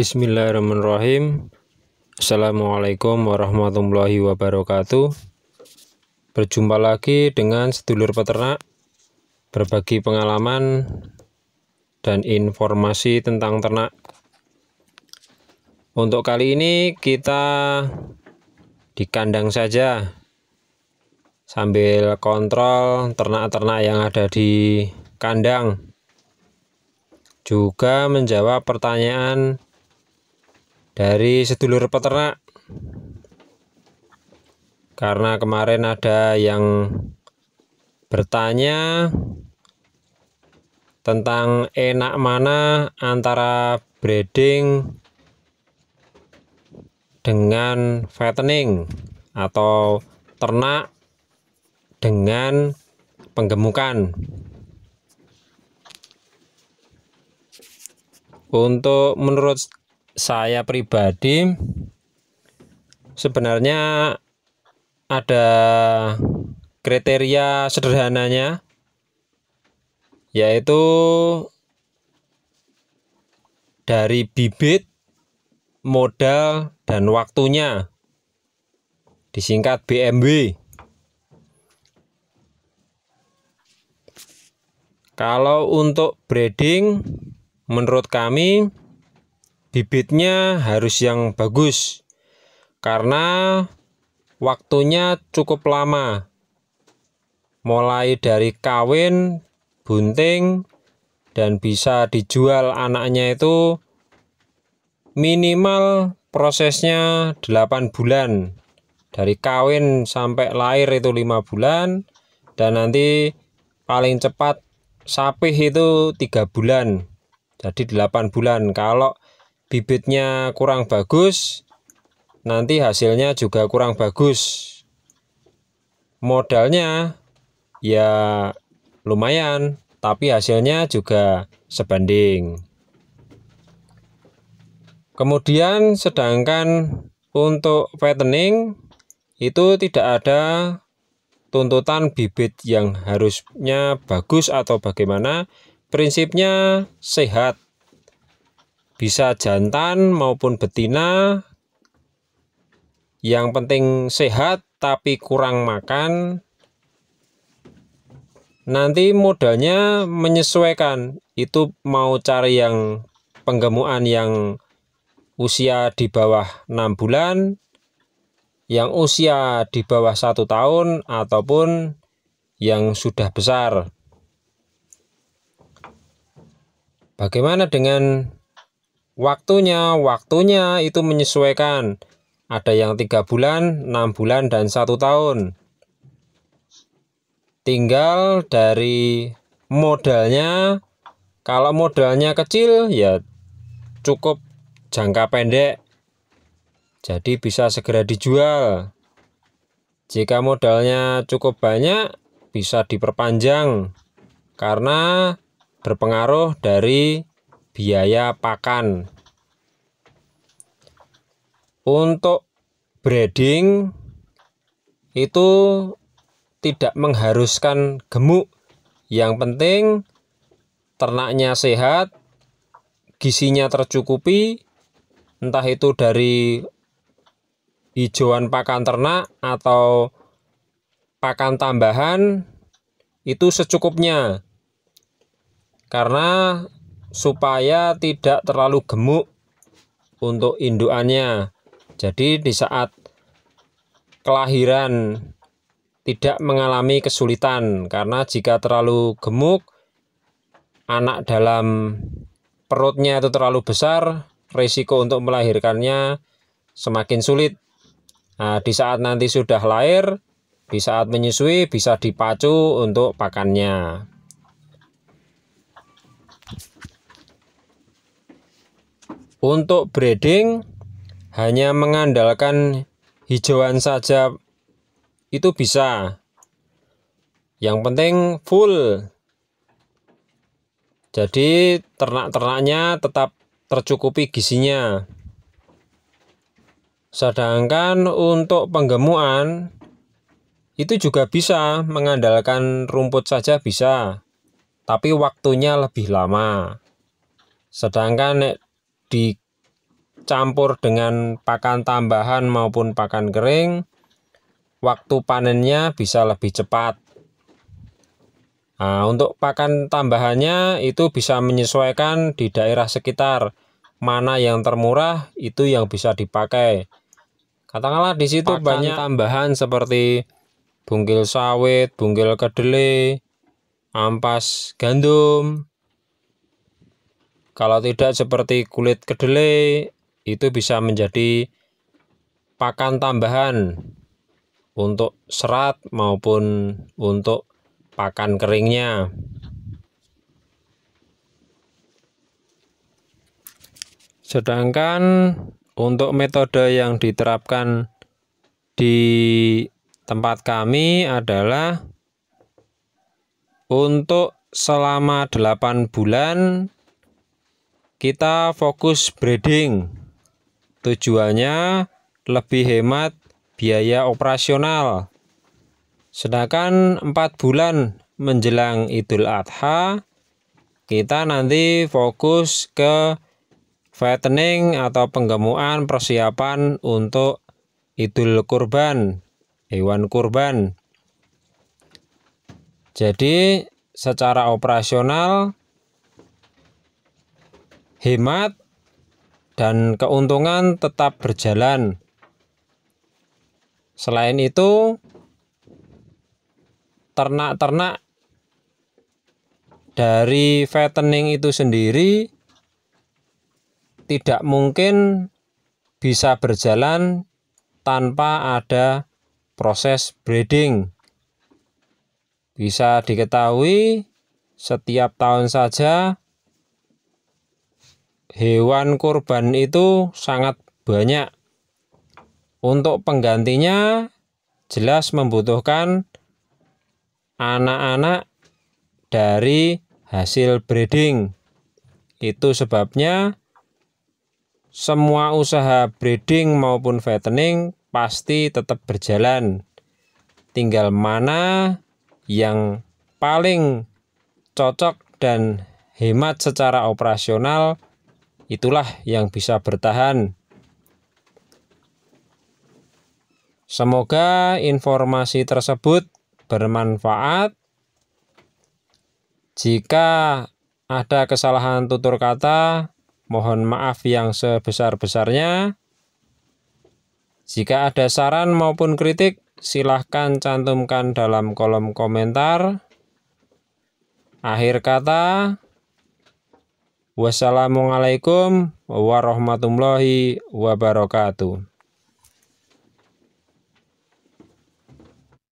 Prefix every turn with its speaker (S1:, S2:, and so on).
S1: Bismillahirrahmanirrahim. Assalamualaikum warahmatullahi wabarakatuh. Berjumpa lagi dengan sedulur peternak, berbagi pengalaman dan informasi tentang ternak. Untuk kali ini kita di kandang saja, sambil kontrol ternak-ternak yang ada di kandang, juga menjawab pertanyaan dari sedulur peternak. Karena kemarin ada yang bertanya tentang enak mana antara breeding dengan fattening atau ternak dengan penggemukan. Untuk menurut saya pribadi, sebenarnya ada kriteria sederhananya, yaitu dari bibit, modal, dan waktunya, disingkat BMW. Kalau untuk breeding, menurut kami bibitnya harus yang bagus, karena waktunya cukup lama, mulai dari kawin, bunting, dan bisa dijual anaknya itu minimal prosesnya 8 bulan. Dari kawin sampai lahir itu 5 bulan, dan nanti paling cepat sapih itu 3 bulan. Jadi 8 bulan. Kalau bibitnya kurang bagus, nanti hasilnya juga kurang bagus. Modalnya ya lumayan, tapi hasilnya juga sebanding. Kemudian sedangkan untuk fattening itu tidak ada tuntutan bibit yang harusnya bagus atau bagaimana. Prinsipnya sehat, bisa jantan maupun betina, yang penting sehat tapi kurang makan. Nanti modalnya menyesuaikan, itu mau cari yang penggemukan yang usia di bawah 6 bulan, yang usia di bawah 1 tahun, ataupun yang sudah besar. Bagaimana dengan waktunya? Waktunya itu menyesuaikan. Ada yang 3 bulan, 6 bulan, dan 1 tahun. Tinggal dari modalnya. Kalau modalnya kecil ya cukup jangka pendek, jadi bisa segera dijual. Jika modalnya cukup banyak, bisa diperpanjang, karena berpengaruh dari biaya pakan. Untuk breeding itu tidak mengharuskan gemuk, yang penting ternaknya sehat, gizinya tercukupi, entah itu dari hijauan pakan ternak atau pakan tambahan, itu secukupnya, karena supaya tidak terlalu gemuk untuk indukannya. Jadi di saat kelahiran tidak mengalami kesulitan, karena jika terlalu gemuk, anak dalam perutnya itu terlalu besar, risiko untuk melahirkannya semakin sulit. Nah, di saat nanti sudah lahir, di saat menyusui, bisa dipacu untuk pakannya. Untuk breeding hanya mengandalkan hijauan saja itu bisa, yang penting full. Jadi ternak-ternaknya tetap tercukupi gizinya. Sedangkan untuk penggemukan itu juga bisa mengandalkan rumput saja bisa, tapi waktunya lebih lama. Sedangkan di campur dengan pakan tambahan maupun pakan kering, waktu panennya bisa lebih cepat. Nah, untuk pakan tambahannya itu bisa menyesuaikan di daerah sekitar, mana yang termurah itu yang bisa dipakai. Katakanlah di situ pakan banyak tambahan seperti bungkil sawit, bungkil kedelai, ampas gandum. Kalau tidak seperti kulit kedelai, itu bisa menjadi pakan tambahan untuk serat maupun untuk pakan keringnya. Sedangkan untuk metode yang diterapkan di tempat kami adalah untuk selama 8 bulan kita fokus breeding. Tujuannya lebih hemat biaya operasional. Sedangkan 4 bulan menjelang Idul Adha, kita nanti fokus ke fattening atau penggemukan persiapan untuk Idul Kurban, hewan kurban. Jadi secara operasional hemat dan keuntungan tetap berjalan. Selain itu, ternak-ternak dari fattening itu sendiri tidak mungkin bisa berjalan tanpa ada proses breeding. Bisa diketahui setiap tahun saja hewan kurban itu sangat banyak. Untuk penggantinya jelas membutuhkan anak-anak dari hasil breeding. Itu sebabnya semua usaha breeding maupun fattening pasti tetap berjalan. Tinggal mana yang paling cocok dan hemat secara operasional, itulah yang bisa bertahan. Semoga informasi tersebut bermanfaat. Jika ada kesalahan tutur kata, mohon maaf yang sebesar-besarnya. Jika ada saran maupun kritik, silahkan cantumkan dalam kolom komentar. Akhir kata, wassalamualaikum warahmatullahi wabarakatuh.